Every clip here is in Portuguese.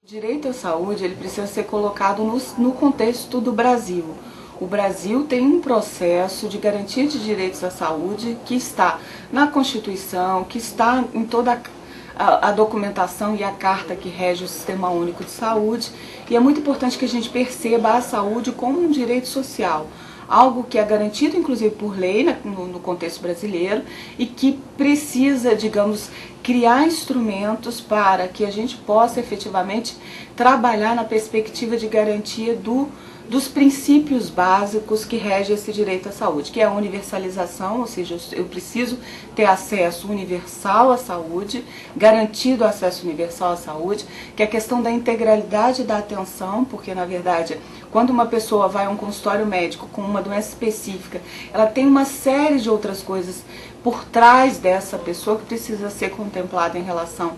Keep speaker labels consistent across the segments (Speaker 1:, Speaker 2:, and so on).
Speaker 1: O direito à saúde ele precisa ser colocado no contexto do Brasil. O Brasil tem um processo de garantia de direitos à saúde que está na Constituição, que está em toda a documentação e a carta que rege o Sistema Único de Saúde. E é muito importante que a gente perceba a saúde como um direito social, algo que é garantido inclusive por lei no contexto brasileiro e que precisa, digamos, criar instrumentos para que a gente possa efetivamente trabalhar na perspectiva de garantia dos princípios básicos que regem esse direito à saúde, que é a universalização, ou seja, eu preciso ter acesso universal à saúde, garantido acesso universal à saúde, que é a questão da integralidade da atenção, porque na verdade, quando uma pessoa vai a um consultório médico com uma doença específica, ela tem uma série de outras coisas por trás dessa pessoa que precisa ser contemplada em relação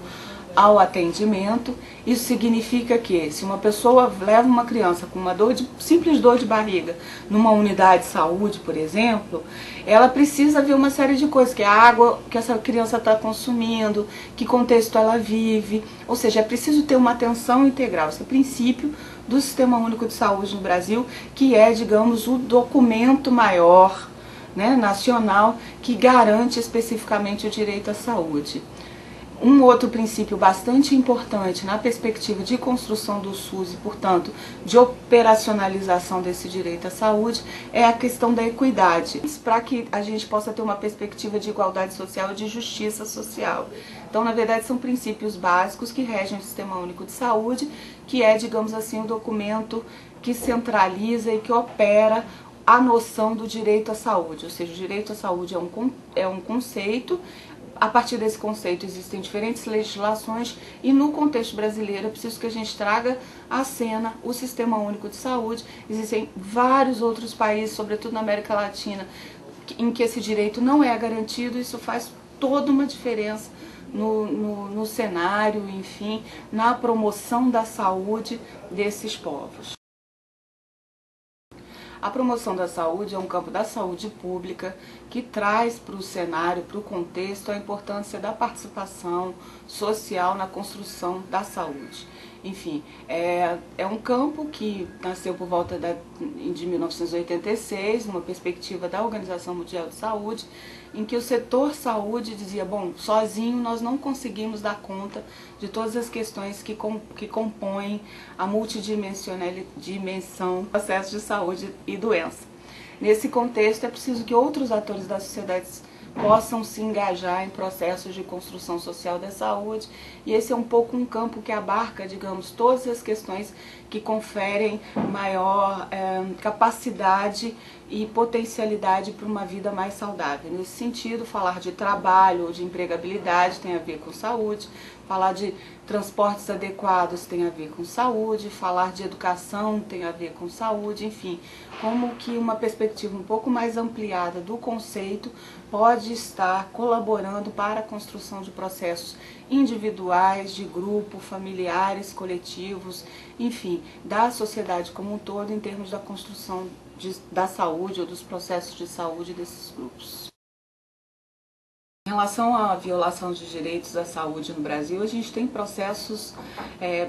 Speaker 1: ao atendimento. Isso significa que se uma pessoa leva uma criança com uma simples dor de barriga numa unidade de saúde, por exemplo, ela precisa ver uma série de coisas, que é a água que essa criança está consumindo, que contexto ela vive, ou seja, é preciso ter uma atenção integral. Esse é o princípio do Sistema Único de Saúde no Brasil, que é, digamos, o documento maior, nacional, que garante especificamente o direito à saúde. Um outro princípio bastante importante na perspectiva de construção do SUS e, portanto, de operacionalização desse direito à saúde é a questão da equidade, para que a gente possa ter uma perspectiva de igualdade social e de justiça social. Então, na verdade, são princípios básicos que regem o Sistema Único de Saúde, que é, digamos assim, o documento que centraliza e que opera a noção do direito à saúde, ou seja, o direito à saúde é um conceito. A partir desse conceito existem diferentes legislações e no contexto brasileiro é preciso que a gente traga à cena o Sistema Único de Saúde. Existem vários outros países, sobretudo na América Latina, em que esse direito não é garantido. Isso faz toda uma diferença no cenário, enfim, na promoção da saúde desses povos. A promoção da saúde é um campo da saúde pública que traz para o cenário, para o contexto, a importância da participação social na construção da saúde. Enfim, é um campo que nasceu por volta de 1986, numa perspectiva da Organização Mundial de Saúde, em que o setor saúde dizia, bom, sozinho nós não conseguimos dar conta de todas as questões que compõem a multidimensão do processo de saúde e doença. Nesse contexto, é preciso que outros atores da sociedade possam se engajar em processos de construção social da saúde, e esse é um pouco um campo que abarca, digamos, todas as questões que conferem maior capacidade e potencialidade para uma vida mais saudável. Nesse sentido, falar de trabalho ou de empregabilidade tem a ver com saúde, falar de transportes adequados tem a ver com saúde, falar de educação tem a ver com saúde, enfim, como que uma perspectiva um pouco mais ampliada do conceito pode estar colaborando para a construção de processos individuais, de grupo, familiares, coletivos, enfim, da sociedade como um todo em termos da construção da saúde ou dos processos de saúde desses grupos. Em relação à violação de direitos à saúde no Brasil, a gente tem processos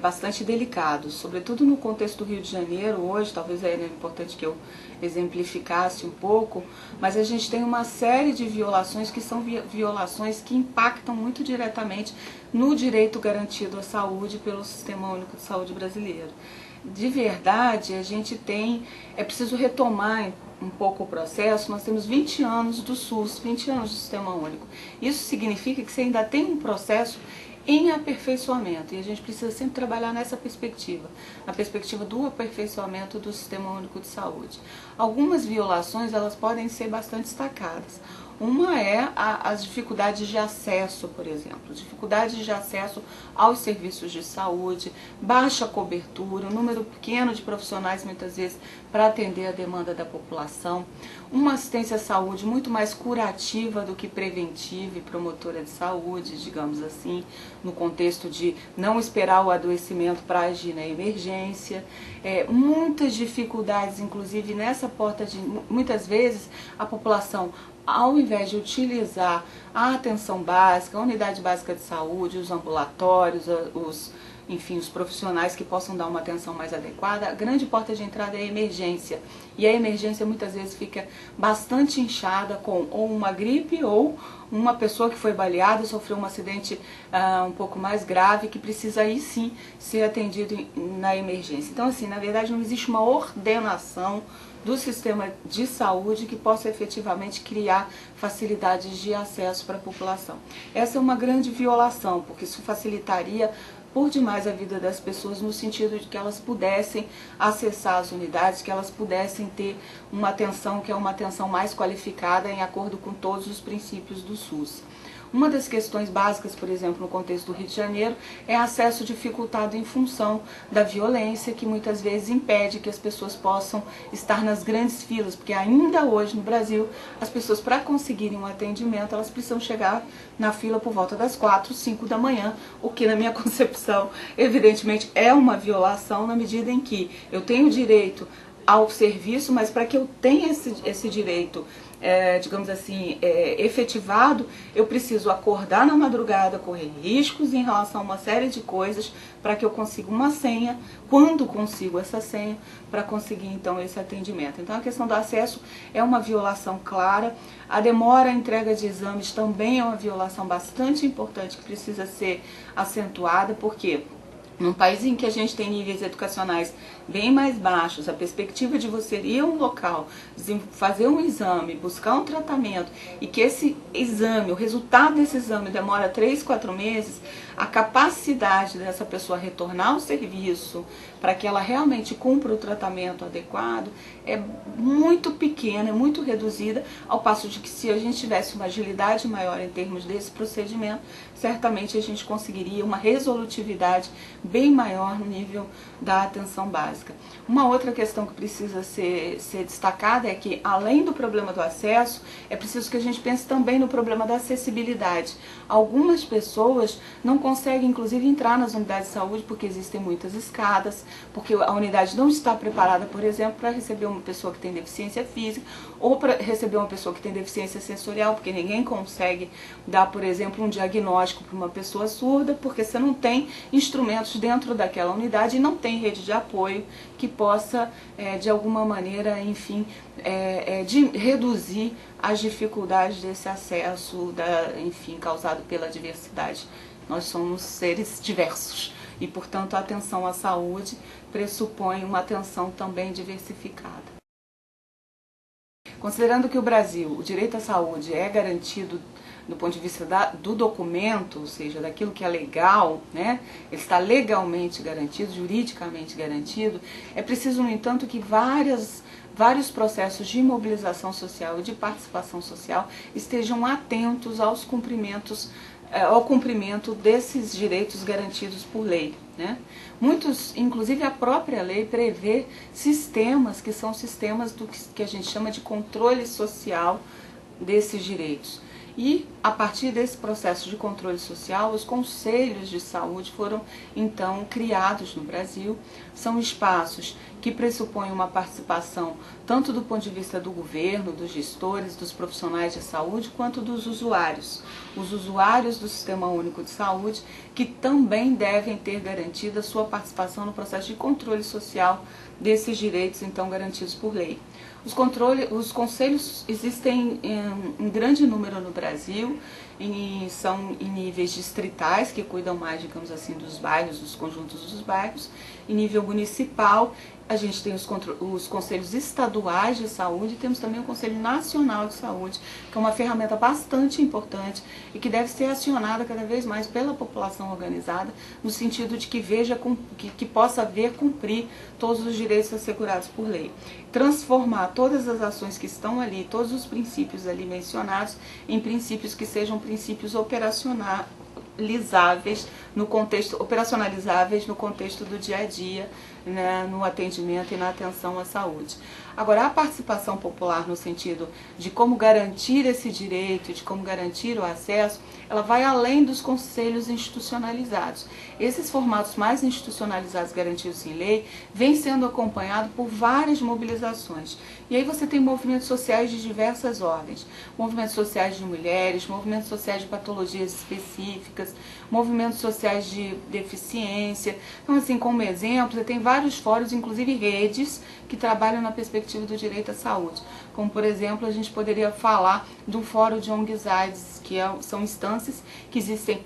Speaker 1: bastante delicados, sobretudo no contexto do Rio de Janeiro. Hoje, talvez era importante que eu exemplificasse um pouco, mas a gente tem uma série de violações que são violações que impactam muito diretamente no direito garantido à saúde pelo Sistema Único de Saúde brasileiro. De verdade, é preciso retomar um pouco o processo. Nós temos 20 anos do SUS, 20 anos do Sistema Único. Isso significa que você ainda tem um processo em aperfeiçoamento, e a gente precisa sempre trabalhar nessa perspectiva, na perspectiva do aperfeiçoamento do Sistema Único de Saúde. Algumas violações, elas podem ser bastante destacadas. Uma é as dificuldades de acesso, por exemplo, dificuldades de acesso aos serviços de saúde, baixa cobertura, um número pequeno de profissionais muitas vezes para atender a demanda da população, uma assistência à saúde muito mais curativa do que preventiva e promotora de saúde, digamos assim, no contexto de não esperar o adoecimento para agir na emergência, muitas dificuldades, inclusive nessa porta de, muitas vezes, a população, ao invés de utilizar a atenção básica, a unidade básica de saúde, os ambulatórios, os enfim, os profissionais que possam dar uma atenção mais adequada, a grande porta de entrada é a emergência. E a emergência muitas vezes fica bastante inchada com ou uma gripe ou uma pessoa que foi baleada, sofreu um acidente um pouco mais grave, que precisa aí sim ser atendido na emergência. Então assim, na verdade não existe uma ordenação do sistema de saúde que possa efetivamente criar facilidades de acesso para a população. Essa é uma grande violação, porque isso facilitaria por demais a vida das pessoas no sentido de que elas pudessem acessar as unidades, que elas pudessem ter uma atenção que é uma atenção mais qualificada em acordo com todos os princípios do SUS. Uma das questões básicas, por exemplo, no contexto do Rio de Janeiro, é acesso dificultado em função da violência, que muitas vezes impede que as pessoas possam estar nas grandes filas, porque ainda hoje no Brasil, as pessoas para conseguirem um atendimento, elas precisam chegar na fila por volta das 4, 5 da manhã, o que na minha concepção, evidentemente, é uma violação na medida em que eu tenho direito ao serviço, mas para que eu tenha esse direito, digamos assim, efetivado, eu preciso acordar na madrugada, correr riscos em relação a uma série de coisas para que eu consiga uma senha, quando consigo essa senha, para conseguir então esse atendimento. Então a questão do acesso é uma violação clara, a demora, a entrega de exames também é uma violação bastante importante que precisa ser acentuada, porque num país em que a gente tem níveis educacionais bem mais baixos, a perspectiva de você ir a um local, fazer um exame, buscar um tratamento e que esse exame, o resultado desse exame demora 3, 4 meses, a capacidade dessa pessoa retornar ao serviço para que ela realmente cumpra o tratamento adequado é muito pequena, é muito reduzida, ao passo de que se a gente tivesse uma agilidade maior em termos desse procedimento, certamente a gente conseguiria uma resolutividade bem maior no nível da atenção básica. Uma outra questão que precisa ser destacada é que, além do problema do acesso, é preciso que a gente pense também no problema da acessibilidade. Algumas pessoas não conseguem, inclusive, entrar nas unidades de saúde porque existem muitas escadas, porque a unidade não está preparada, por exemplo, para receber uma pessoa que tem deficiência física ou para receber uma pessoa que tem deficiência sensorial, porque ninguém consegue dar, por exemplo, um diagnóstico para uma pessoa surda, porque você não tem instrumentos dentro daquela unidade e não tem rede de apoio que possa, de alguma maneira, enfim, de reduzir as dificuldades desse acesso, enfim, causado pela diversidade. Nós somos seres diversos e, portanto, a atenção à saúde pressupõe uma atenção também diversificada. Considerando que o Brasil, o direito à saúde é garantido do ponto de vista do documento, ou seja, daquilo que é legal, né? Ele está legalmente garantido, juridicamente garantido, é preciso, no entanto, que vários processos de mobilização social e de participação social estejam atentos ao cumprimento desses direitos garantidos por lei, né? Muitos, inclusive a própria lei prevê sistemas que são sistemas do que a gente chama de controle social desses direitos. E, a partir desse processo de controle social, os conselhos de saúde foram, então, criados no Brasil. São espaços que pressupõem uma participação tanto do ponto de vista do governo, dos gestores, dos profissionais de saúde, quanto dos usuários. Os usuários do Sistema Único de Saúde, que também devem ter garantida a sua participação no processo de controle social desses direitos, então, garantidos por lei. Os conselhos existem em grande número no Brasil, são em níveis distritais, que cuidam mais, digamos assim, dos bairros, dos conjuntos dos bairros. Em nível municipal, a gente tem os conselhos estaduais de saúde e temos também o Conselho Nacional de Saúde, que é uma ferramenta bastante importante e que deve ser acionada cada vez mais pela população organizada, no sentido de que possa ver cumprir todos os direitos assegurados por lei. Transformar todas as ações que estão ali, todos os princípios ali mencionados, em princípios que sejam princípios operacionalizáveis no contexto do dia a dia, né, no atendimento e na atenção à saúde. Agora, a participação popular no sentido de como garantir esse direito, de como garantir o acesso, ela vai além dos conselhos institucionalizados. Esses formatos mais institucionalizados garantidos em lei vêm sendo acompanhados por várias mobilizações. E aí você tem movimentos sociais de diversas ordens, movimentos sociais de mulheres, movimentos sociais de patologias específicas, movimentos sociais sociais de deficiência. Então, assim, como exemplo, você tem vários fóruns, inclusive redes, que trabalham na perspectiva do direito à saúde. Como, por exemplo, a gente poderia falar do Fórum de ONGs-AIDS, que são instâncias que existem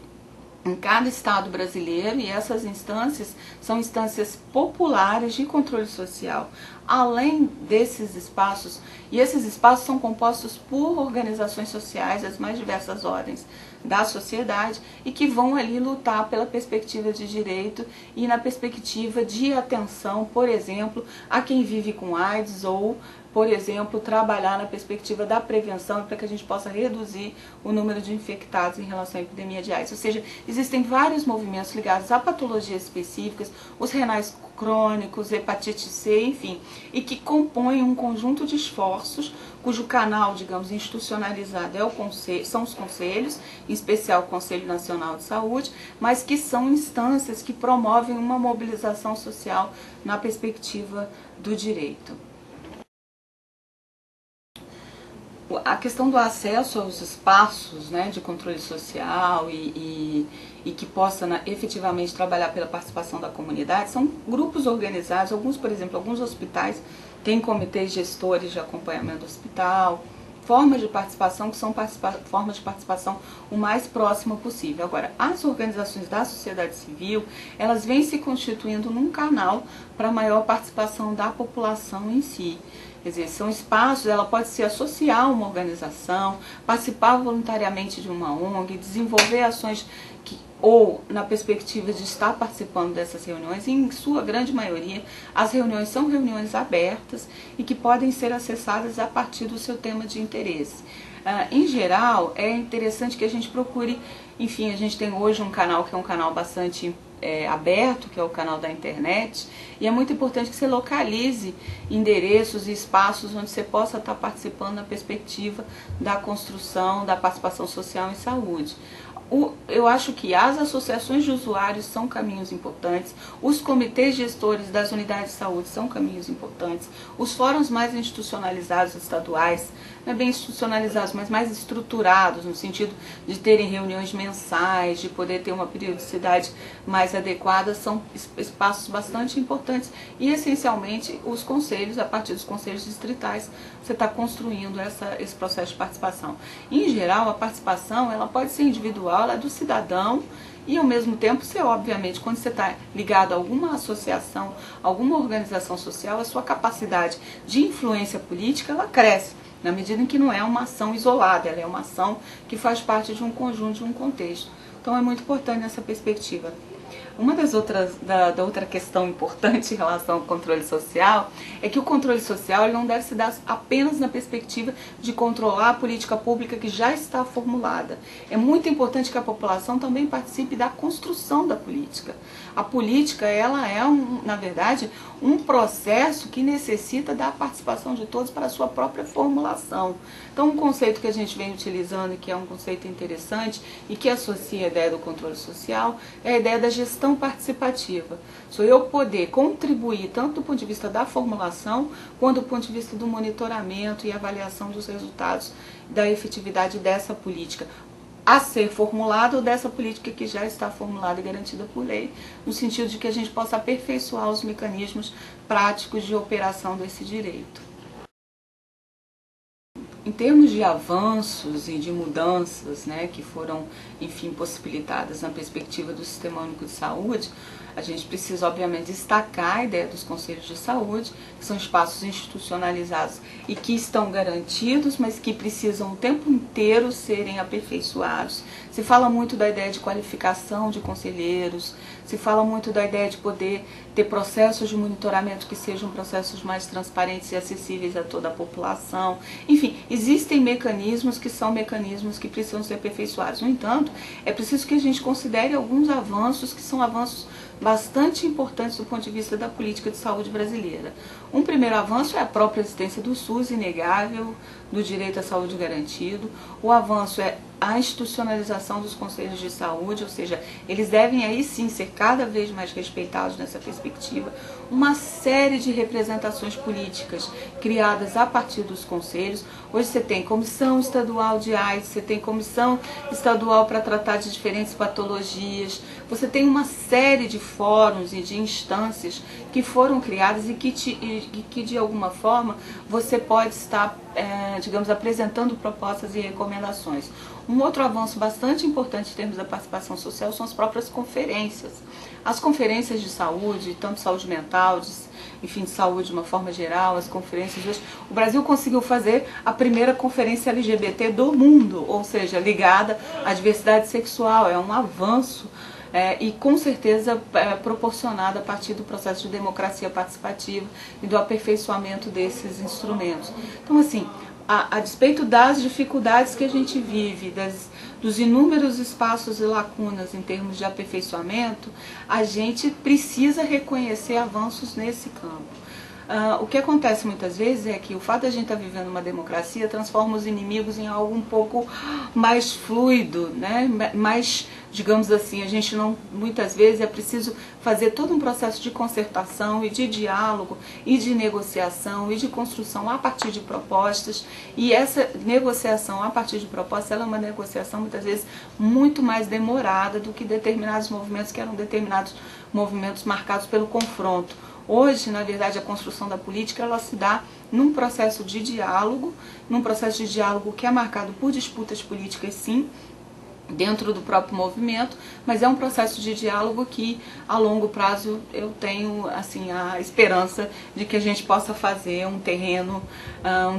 Speaker 1: em cada estado brasileiro, e essas instâncias são instâncias populares de controle social. Além desses espaços, e esses espaços são compostos por organizações sociais das mais diversas ordens da sociedade e que vão ali lutar pela perspectiva de direito e na perspectiva de atenção, por exemplo, a quem vive com AIDS ou, por exemplo, trabalhar na perspectiva da prevenção para que a gente possa reduzir o número de infectados em relação à epidemia de AIDS. Ou seja, existem vários movimentos ligados a patologias específicas, os renais crônicos, hepatite C, enfim, e que compõem um conjunto de esforços cujo canal, digamos, institucionalizado são os conselhos, em especial o Conselho Nacional de Saúde, mas que são instâncias que promovem uma mobilização social na perspectiva do direito. A questão do acesso aos espaços, né, de controle social e que possa efetivamente trabalhar pela participação da comunidade, são grupos organizados, alguns, por exemplo, alguns hospitais têm comitês gestores de acompanhamento do hospital, formas de participação que são formas de participação o mais próxima possível. Agora, as organizações da sociedade civil, elas vêm se constituindo num canal para maior participação da população em si. Quer dizer, são espaços, ela pode se associar a uma organização, participar voluntariamente de uma ONG, desenvolver ações ou na perspectiva de estar participando dessas reuniões, e em sua grande maioria as reuniões são reuniões abertas e que podem ser acessadas a partir do seu tema de interesse. Em geral, é interessante que a gente procure, enfim, a gente tem hoje um canal que é um canal bastante aberto, que é o canal da internet, e é muito importante que você localize endereços e espaços onde você possa estar participando na perspectiva da construção da participação social em saúde. Eu acho que as associações de usuários são caminhos importantes, os comitês gestores das unidades de saúde são caminhos importantes, os fóruns mais institucionalizados estaduais, não é bem institucionalizados, mas mais estruturados, no sentido de terem reuniões mensais, de poder ter uma periodicidade mais adequada, são espaços bastante importantes. E, essencialmente, os conselhos, a partir dos conselhos distritais, você está construindo esse processo de participação. Em geral, a participação ela pode ser individual, ela é do cidadão, e ao mesmo tempo, você obviamente, quando você está ligado a alguma associação, alguma organização social, a sua capacidade de influência política, ela cresce, na medida em que não é uma ação isolada, ela é uma ação que faz parte de um conjunto, de um contexto. Então é muito importante nessa perspectiva. Uma das da outra questão importante em relação ao controle social é que o controle social ele não deve se dar apenas na perspectiva de controlar a política pública que já está formulada. É muito importante que a população também participe da construção da política. A política ela é, na verdade, um processo que necessita da participação de todos para a sua própria formulação. Então, um conceito que a gente vem utilizando, que é um conceito interessante e que associa a ideia do controle social, é a ideia da gestão participativa. Sou eu poder contribuir tanto do ponto de vista da formulação, quanto do ponto de vista do monitoramento e avaliação dos resultados da efetividade dessa política a ser formulada ou dessa política que já está formulada e garantida por lei, no sentido de que a gente possa aperfeiçoar os mecanismos práticos de operação desse direito. Em termos de avanços e de mudanças, né, que foram, enfim, possibilitadas na perspectiva do Sistema Único de Saúde, a gente precisa, obviamente, destacar a ideia dos conselhos de saúde, que são espaços institucionalizados e que estão garantidos, mas que precisam o tempo inteiro serem aperfeiçoados. Se fala muito da ideia de qualificação de conselheiros, se fala muito da ideia de poder ter processos de monitoramento que sejam processos mais transparentes e acessíveis a toda a população. Enfim, existem mecanismos que são mecanismos que precisam ser aperfeiçoados. No entanto, é preciso que a gente considere alguns avanços que são avanços bastante importantes do ponto de vista da política de saúde brasileira. Um primeiro avanço é a própria existência do SUS, inegável, do direito à saúde garantido. O avanço é a institucionalização dos conselhos de saúde, ou seja, eles devem aí sim ser cada vez mais respeitados nessa perspectiva. Uma série de representações políticas criadas a partir dos conselhos. Hoje você tem comissão estadual de AIDS, você tem comissão estadual para tratar de diferentes patologias, você tem uma série de fóruns e de instâncias que foram criadas e que de alguma forma você pode estar, digamos, apresentando propostas e recomendações. Um outro avanço bastante importante em termos da participação social são as próprias conferências. As conferências de saúde, tanto saúde mental, enfim, de saúde de uma forma geral, as conferências hoje. O Brasil conseguiu fazer a primeira conferência LGBT do mundo, ou seja, ligada à diversidade sexual. É um avanço e com certeza proporcionado a partir do processo de democracia participativa e do aperfeiçoamento desses instrumentos. Então, assim, a despeito das dificuldades que a gente vive, dos inúmeros espaços e lacunas em termos de aperfeiçoamento, a gente precisa reconhecer avanços nesse campo. O que acontece muitas vezes é que o fato de a gente estar vivendo uma democracia transforma os inimigos em algo um pouco mais fluido, né? Mais, digamos assim, a gente não, muitas vezes é preciso fazer todo um processo de concertação e de diálogo e de negociação e de construção a partir de propostas, e essa negociação a partir de propostas, ela é uma negociação muitas vezes muito mais demorada do que determinados movimentos que eram determinados movimentos marcados pelo confronto. Hoje, na verdade, a construção da política ela se dá num processo de diálogo que é marcado por disputas políticas, sim, dentro do próprio movimento, mas é um processo de diálogo que, a longo prazo, eu tenho assim a esperança de que a gente possa fazer um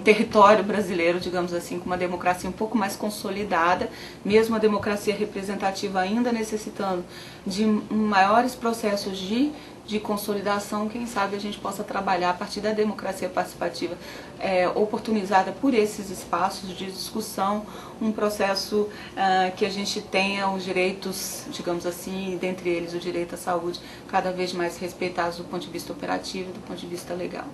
Speaker 1: território brasileiro, digamos assim, com uma democracia um pouco mais consolidada, mesmo a democracia representativa ainda necessitando de maiores processos de consolidação. Quem sabe a gente possa trabalhar a partir da democracia participativa oportunizada por esses espaços de discussão, um processo que a gente tenha os direitos, digamos assim, dentre eles o direito à saúde, cada vez mais respeitados do ponto de vista operativo e do ponto de vista legal.